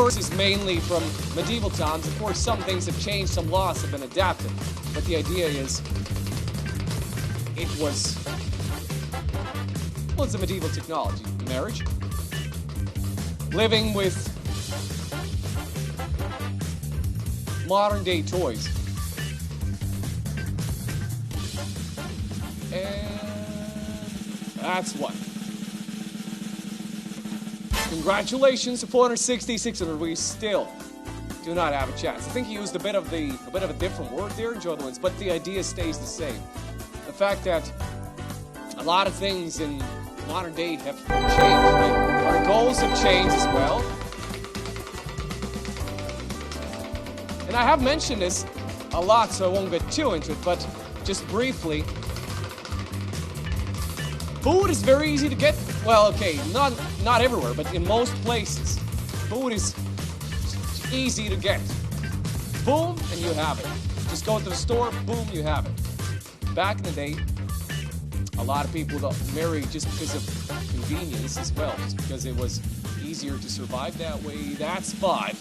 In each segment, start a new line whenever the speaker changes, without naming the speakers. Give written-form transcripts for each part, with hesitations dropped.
course, is mainly from medieval times. Of course, some things have changed, some laws have been adapted. But the idea is, it was a medieval technology. Marriage. Living with modern day toys. And that's what. Congratulations to 460, 600. We still do not have a chance. I think he used a bit of a different word there, Enjoy the Wins, but the idea stays the same. The fact that a lot of things in modern day have changed, right? Our goals have changed as well. And I have mentioned this a lot, so I won't get too into it, but just briefly, food is very easy to get. Well, okay, not everywhere, but in most places, food is easy to get. Boom, and you have it. Just go to the store, boom, you have it. Back in the day, a lot of people got married just because of convenience as well, just because it was easier to survive that way. That's 5.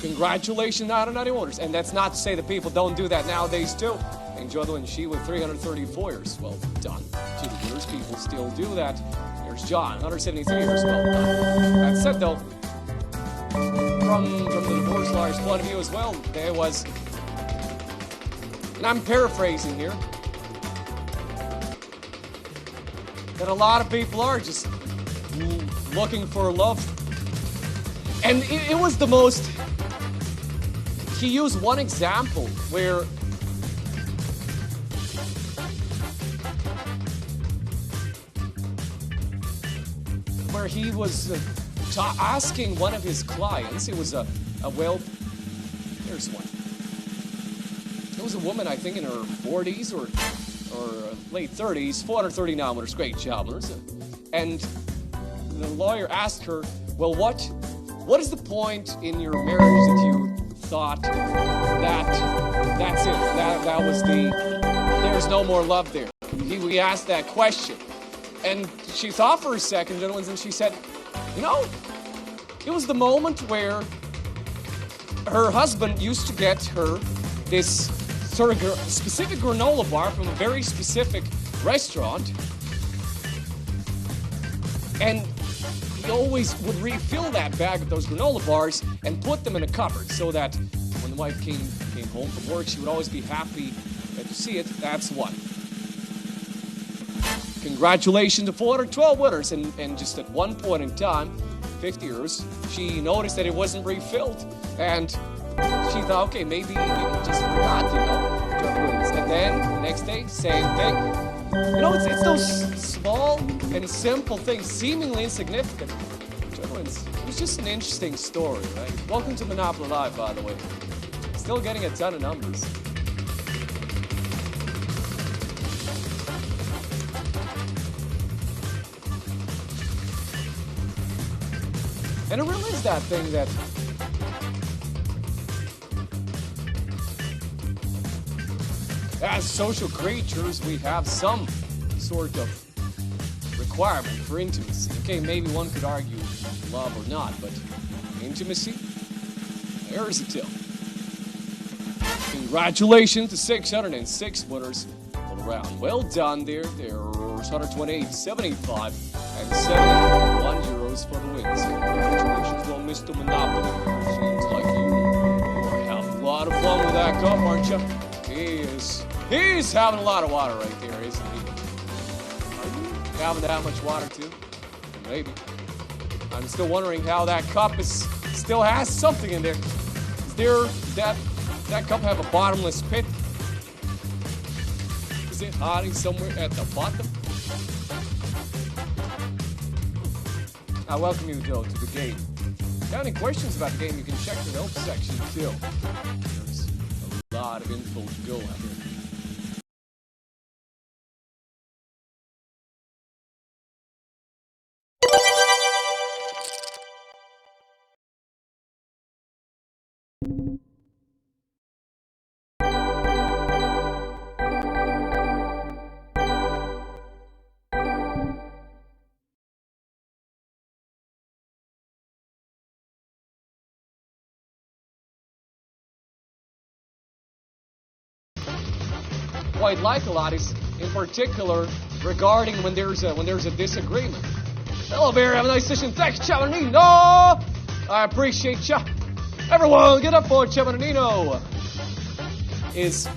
Congratulations, 990 orders. And that's not to say that people don't do that nowadays too. Enjoy the Win, she with 334 years. Well done. To the viewers, people still do that. There's John, 173 years. Well done. That said though, from the divorce lawyer's point of view as well, there was, and I'm paraphrasing here, that a lot of people are just looking for love. And it was the most, he used one example where he was asking one of his clients, it was here's one. It was a woman, I think in her 40s or late 30s, 439 winners, great job winners. And the lawyer asked her, well, what is the point in your marriage that you thought that's it, that was there's no more love there? We asked that question. And she thought for a second, gentlemen, and she said, you know, it was the moment where her husband used to get her this sort of specific granola bar from a very specific restaurant. And he always would refill that bag of those granola bars and put them in a cupboard so that when the wife came home from work, she would always be happy to see it. That's one. Congratulations to 412 winners, and just at one point in time, 50 years, she noticed that it wasn't refilled, and she thought, okay, maybe he just forgot, and then the next day, same thing. It's those small and simple things, seemingly insignificant. It was just an interesting story, right? Welcome to Monopoly Live, by the way. Still getting a ton of numbers. And it really is that thing that as social creatures, we have some sort of requirement for intimacy. Okay, maybe one could argue love or not, but intimacy, there's a tip. Congratulations to 606 winners for the round. Well done there. There's 128, 75, and 71 euros for the wins. Congratulations, well, Mr. Monopoly. Seems like you are having a lot of fun with that cup, aren't you? He's having a lot of water right there, isn't he? Are you having that much water too? Maybe. I'm still wondering how that cup still has something in there. Does that cup have a bottomless pit? Is it hiding somewhere at the bottom? I welcome you, Joe, to the game. If you have any questions about the game, you can check the help section too. There's a lot of info to go out here. quite like a lot is, in particular, regarding when there's a disagreement. Hello, Barry. Have a nice session. Thanks, Chamanino. I appreciate you. Everyone, get up for Chamanino. Is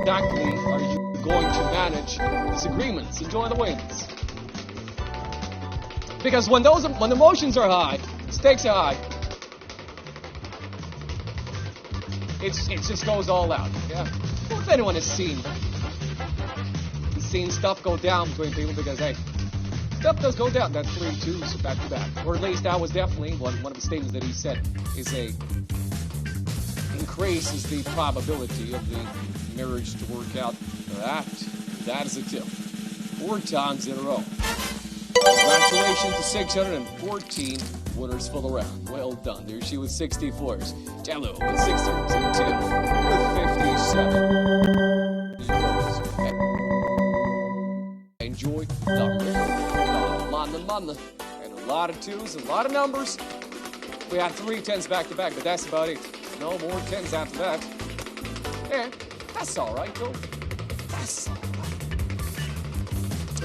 exactly are you going to manage disagreements? Enjoy the wins. Because when the emotions are high, stakes are high, it just goes all out. Yeah. Well, if anyone has seen stuff go down between people, because hey, stuff does go down. That's 3-2 back to back, or at least that was definitely one of the statements that he said is increases the probability of the marriage to work out. That is a tip. 4 times in a row. Congratulations to 614 winners for the round. Well done. There she with 64s. Jello with 632 with 57. Enjoy the man. And a lot of 2s, a lot of numbers. We had 3 10s back to back, but that's about it. No more 10s after that. Yeah, that's all right, though. That's all right.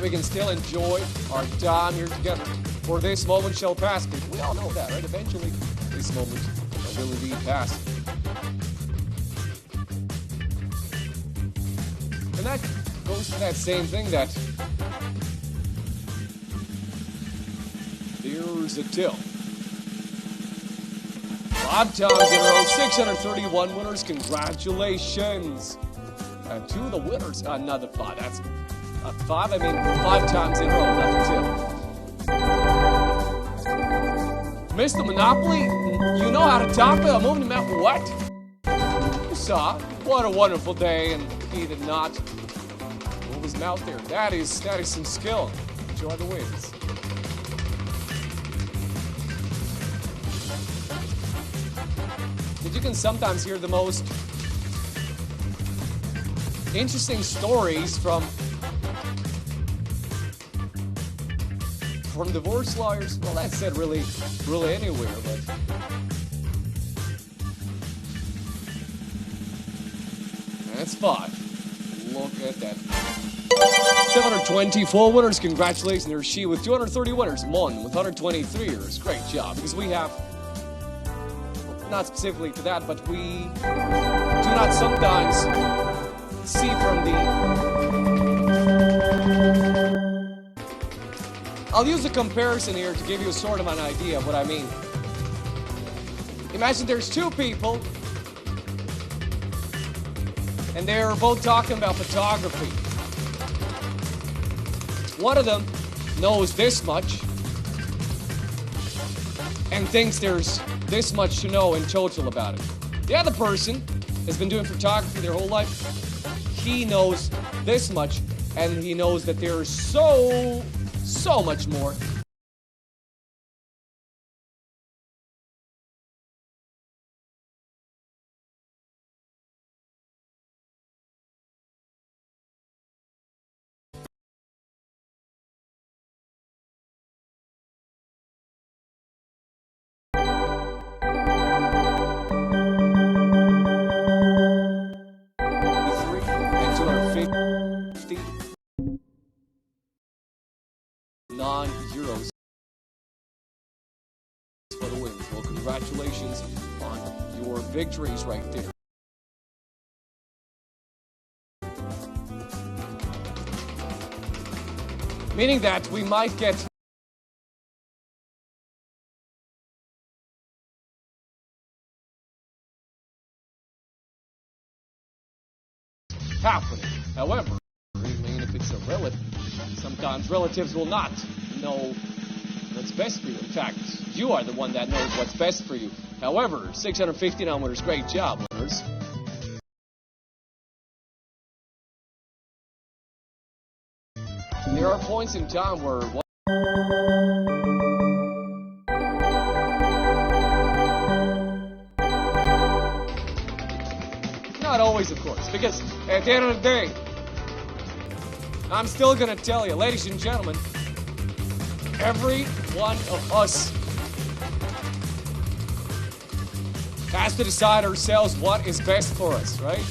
We can still enjoy our time here together. For this moment shall pass. But we all know that, right? Eventually, this moment will indeed pass. And that goes to that same thing that there's a till. 5 times in a row, 631 winners. Congratulations. And 2 of the winners got another 5. That's 5, I mean 5 times in a row, another tip. Mr. Monopoly, you know how to top it. I'm moving the map. What? You saw. What a wonderful day, and he did not move his mouth there. That is some skill. Enjoy the wins. You can sometimes hear the most interesting stories from divorce lawyers. Well, that's said really anywhere, but that's 5. Look at that. 724 winners. Congratulations. There's she with 230 winners. Mon with 123 winners. Great job, because we have, not specifically to that, but we do not sometimes see from the... I'll use a comparison here to give you sort of an idea of what I mean. Imagine there's 2 people, and they're both talking about photography. One of them knows this much and thinks there's this much to know in total about it. The other person has been doing photography their whole life. He knows this much, and he knows that there's so much more. €9 for the wins. Well, congratulations on your victories right there. Meaning that we might get happening. However, I mean, if it's a relative, sometimes relatives will not know what's best for you. In fact, you are the one that knows what's best for you. However, 659 winners, great job, winners. There are points in time where not always, of course, because at the end of the day, I'm still gonna tell you, ladies and gentlemen, every one of us has to decide ourselves what is best for us, right?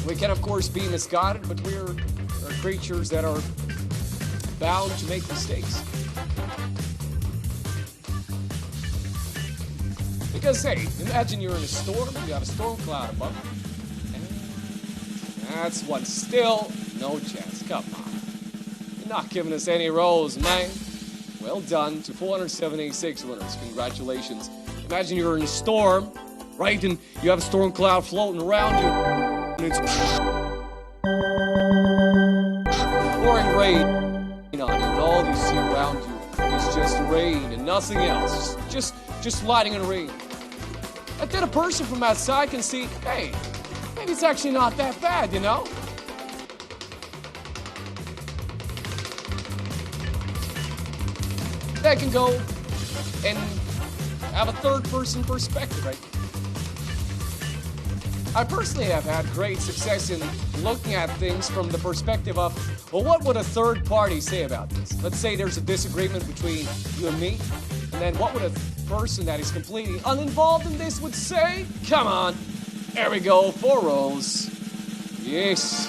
We can, of course, be misguided, but we're creatures that are bound to make mistakes. Because, hey, imagine you're in a storm, you have a storm cloud above you, and that's one. Still no chance. Come on. You're not giving us any rolls, man. Well done to 476 winners. Congratulations. Imagine you're in a storm, right? And you have a storm cloud floating around you, and it's pouring rain on you, and all you see around you is just rain and nothing else. Just lighting in rain. And then a person from outside can see, hey, maybe it's actually not that bad, you know? They can go and have a third-person perspective, right? I personally have had great success in looking at things from the perspective of, well, what would a third party say about this? Let's say there's a disagreement between you and me, and then what would a person that is completely uninvolved in this would say? Come on, there we go, 4 rolls. Yes.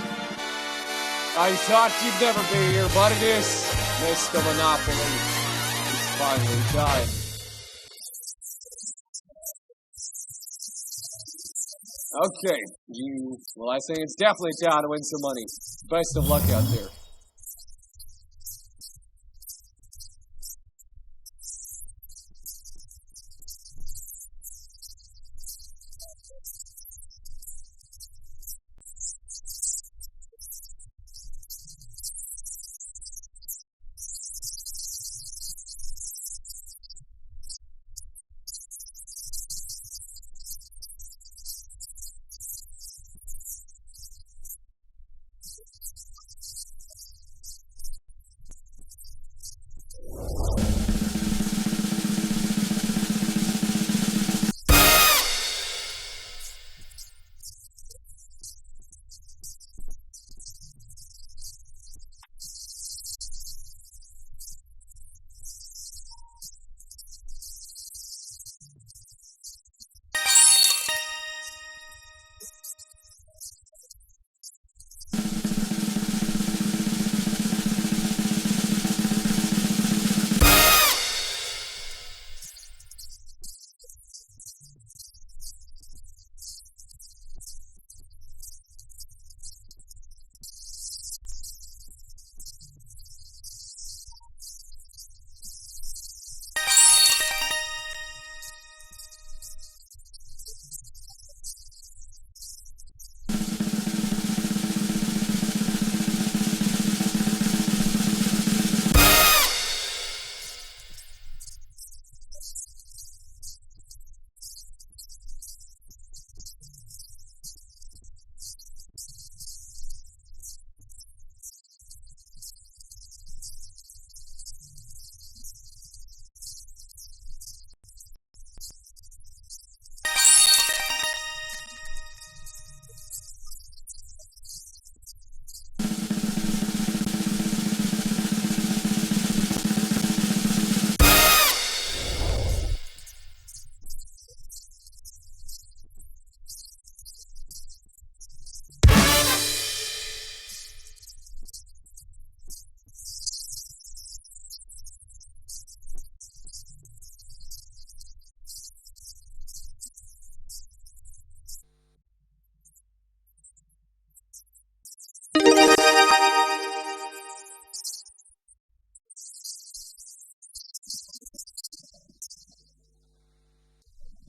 I thought you'd never be here, but it is. Mr. Monopoly is finally time. Okay, well, I think it's definitely time to win some money. Best of luck out there.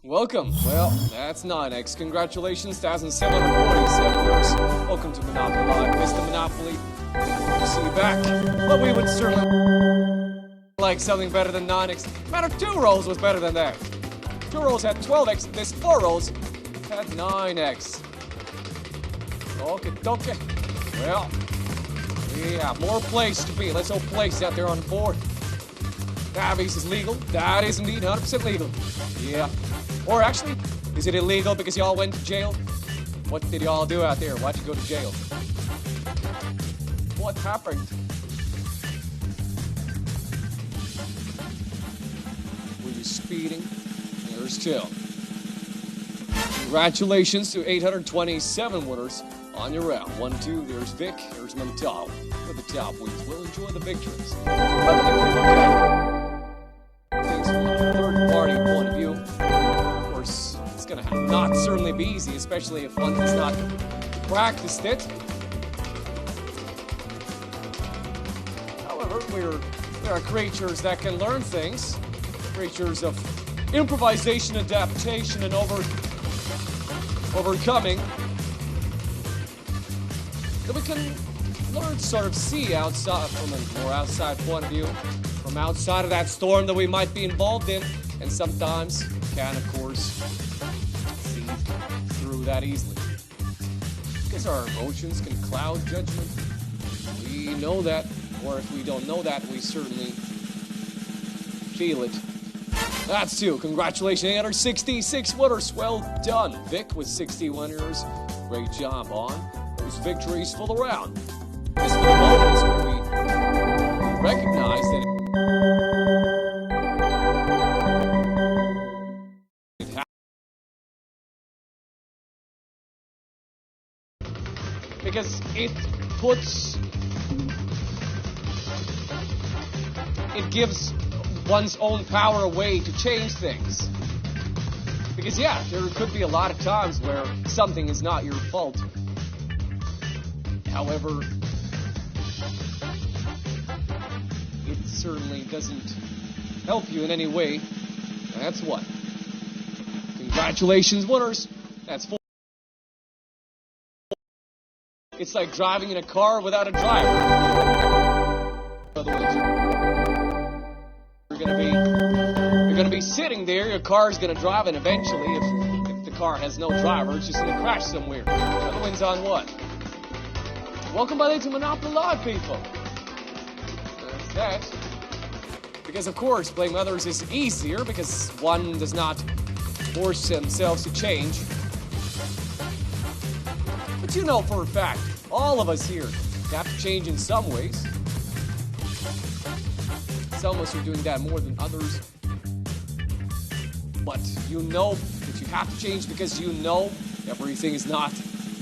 Welcome. Well, that's 9x. Congratulations, 1,747 viewers. Welcome to Monopoly Live. Mr. Monopoly, good to see you back. But we would certainly like something better than 9x. Matter 2 rolls was better than that. 2 rolls had 12x. This 4 rolls had 9x. Okay. Well, Yeah, more place to be. Let's hope place out there on the board. Cannabis is legal. That is indeed 100% legal. Yeah. Or actually, is it illegal because y'all went to jail? What did y'all do out there? Why'd you go to jail? What happened? Were you speeding? There's two. Congratulations to 827 winners on your round. 1, 2, there's Vic, there's Mental. For the top wins, we'll enjoy the victories. But if we look at things from a third-party point of view, of course, it's going to not certainly be easy, especially if one has not practiced it. However, we are creatures that can learn things, creatures of improvisation, adaptation, and overcoming, that we can learn to sort of see outside from a more outside point of view, from outside of that storm that we might be involved in, and sometimes can, of course, see through that easily. Because our emotions can cloud judgment. We know that, or if we don't know that, we certainly feel it. That's two. Congratulations, 866 winners. Well done. Vic with 60 winners. Great job on those victories for the round. This for the moments where we recognize that it happens. Because it gives one's own power away to change things. Because yeah, there could be a lot of times where something is not your fault. However, it certainly doesn't help you in any way. That's one. Congratulations, winners. That's 4. It's like driving in a car without a driver. You're gonna be sitting there, your car's gonna drive, and eventually, if the car has no driver, it's just gonna crash somewhere. The other one's on what? Welcome by to Monopoly Live, people. That's that. Because of course, blame others is easier because one does not force themselves to change. But you know for a fact, all of us here have to change in some ways. Some of us are doing that more than others. But you know that you have to change because you know everything is not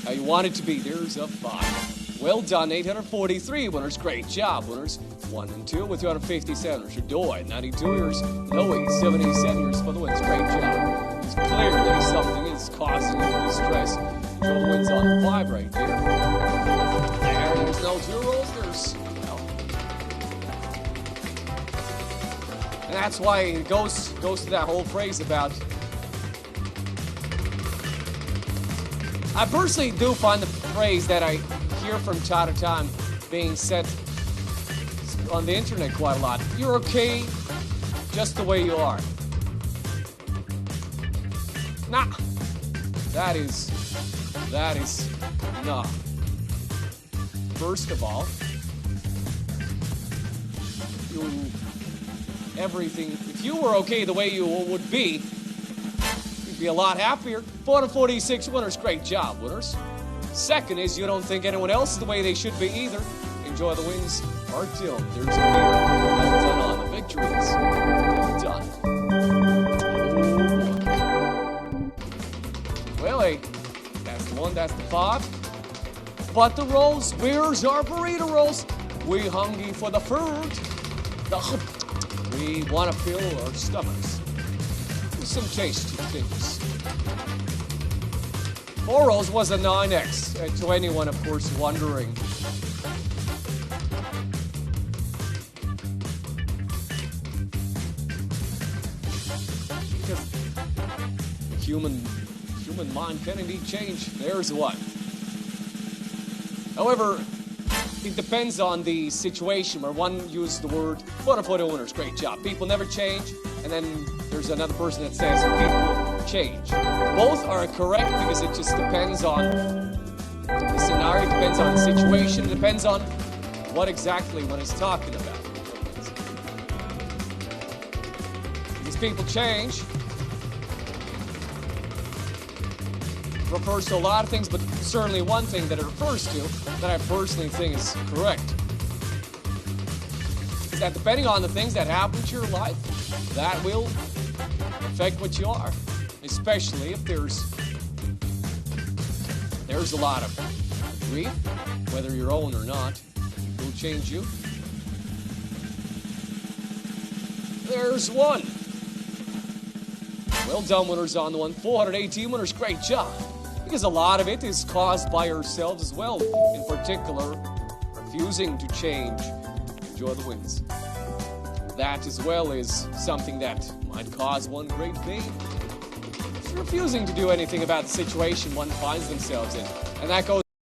how you want it to be. There's a 5. Well done, 843 winners. Great job, winners. 1 and 2 with 257 winners. Joy, 92 winners. Noe, 77 winners for the wins. Great job. It's clear that something is causing you distress. Show the wins on 5 right there. There's no 2 rolls. There's and that's why it goes to that whole phrase about. I personally do find the phrase that I hear from time to time being said on the internet quite a lot. You're okay just the way you are. Nah. That is nah. First of all, if you were okay the way you would be, you'd be a lot happier. 446 winners. Great job, winners. Second is you don't think anyone else is the way they should be either. Enjoy the wins. Artyom, there's a beer. Well done on the victories. Well done. Well, hey, that's the 1, that's the 5. But the rolls, where's our burrito rolls? We hungry for the food. We want to fill our stomachs with some tasty things. 4 rolls was a 9X, to anyone, of course, wondering. Because the human mind can indeed change. There's one. However, it depends on the situation where one used the word photo winners. Great job. People never change. And then there's another person that says people change. Both are correct because it just depends on the scenario, it depends on the situation, it depends on what exactly one is talking about. These people change refers to a lot of things, but certainly one thing that it refers to that I personally think is correct is that depending on the things that happen to your life, that will affect what you are, especially if there's a lot of grief, whether your own or not, it will change you. There's one. Well done, winners on the one. 418 winners, great job. Because a lot of it is caused by ourselves as well. In particular, refusing to change, enjoy the wins. That as well is something that might cause one great pain. Refusing to do anything about the situation one finds themselves in. And that goes